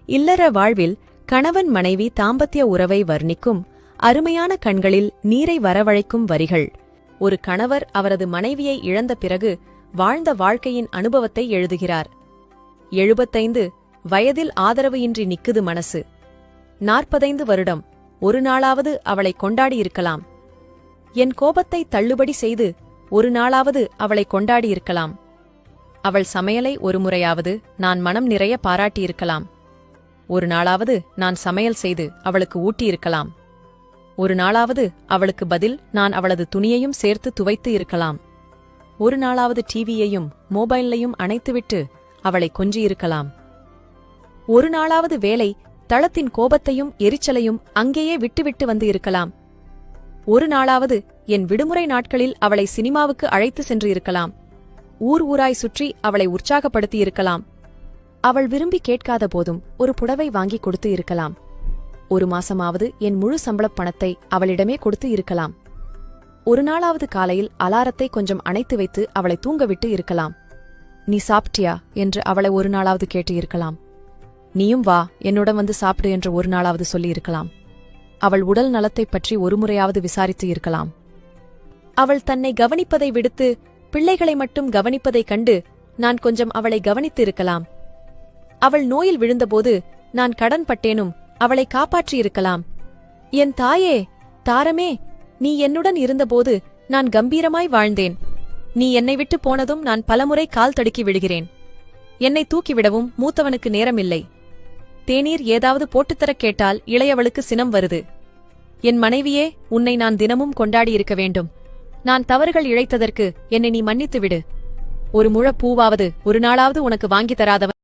இல்லற வாழ்வில் கணவன் மனைவி தாம்பத்திய உறவை வர்ணிக்கும் அருமையான கண்களில் நீரை வரவழைக்கும் வரிகள். ஒரு கணவர் அவரது மனைவியை இழந்த பிறகு வாழ்ந்த வாழ்க்கையின் அனுபவத்தை எழுதுகிறார். 75 வயதில் ஆதரவு இன்றி நிக்குது மனசு. 45 வருடம் ஒரு நாளாவது அவளை கொண்டாடியிருக்கலாம். என் கோபத்தை தள்ளுபடி செய்து ஒரு நாளாவது அவளை கொண்டாடியிருக்கலாம். அவள் சமையலை ஒரு முறையாவது நான் மனம் நிறைய பாராட்டியிருக்கலாம். ஒரு நாளாவது நான் சமையல் செய்து அவளுக்கு ஊட்டியிருக்கலாம். ஒரு நாளாவது அவளுக்கு பதில் நான் அவளது துணியையும் சேர்த்து துவைத்து இருக்கலாம். ஒரு நாளாவது டிவியையும் மொபைலையும் அணைத்துவிட்டு அவளை கொஞ்சியிருக்கலாம். ஒரு நாளாவது வேலை தளத்தின் கோபத்தையும் எரிச்சலையும் அங்கேயே விட்டுவிட்டு வந்து இருக்கலாம். ஒரு நாளாவது என் விடுமுறை நாட்களில் அவளை சினிமாவுக்கு அழைத்து சென்று இருக்கலாம். ஊர் ஊராய் சுற்றி அவளை உற்சாகப்படுத்தியிருக்கலாம். அவள் விரும்பி கேட்காத போதும் ஒரு புடவை வாங்கி கொடுத்து இருக்கலாம். ஒரு மாசமாவது என் முழு சம்பளப் பணத்தை அவளிடமே கொடுத்து இருக்கலாம். ஒரு நாளாவது காலையில் அலாரத்தை கொஞ்சம் அணைத்து வைத்து அவளை தூங்கவிட்டு இருக்கலாம். நீ சாப்பிட்டியா என்று அவளை ஒரு நாளாவது கேட்டு இருக்கலாம். நீயும் வா என்னுடன் வந்து சாப்பிடு என்று ஒரு நாளாவது சொல்லி இருக்கலாம். அவள் உடல் நலத்தைப் பற்றி ஒருமுறையாவது விசாரித்து இருக்கலாம். அவள் தன்னை கவனிப்பதை விடுத்து பிள்ளைகளை மட்டும் கவனிப்பதைக் கண்டு நான் கொஞ்சம் அவளை கவனித்து இருக்கலாம். அவள் நோயில் விழுந்தபோது நான் கடன் பட்டேனும் அவளை காப்பாற்றியிருக்கலாம். என் தாயே, தாரமே, நீ என்னுடன் இருந்தபோது நான் கம்பீரமாய் வாழ்ந்தேன். நீ என்னை விட்டு போனதும் நான் பலமுறை கால் தடுக்கி விடுகிறேன். என்னை தூக்கிவிடவும் மூத்தவனுக்கு நேரமில்லை. தேநீர் ஏதாவது போட்டுத்தரக் கேட்டால் இளையவளுக்கு சினம் வருது. என் மனைவியே, உன்னை நான் தினமும் கொண்டாடியிருக்க வேண்டும். நான் தவறுகள் இழைத்ததற்கு என்னை நீ மன்னித்துவிடு. ஒரு முழப் பூவாவது ஒரு நாளாவது உனக்கு வாங்கித் தராதவன்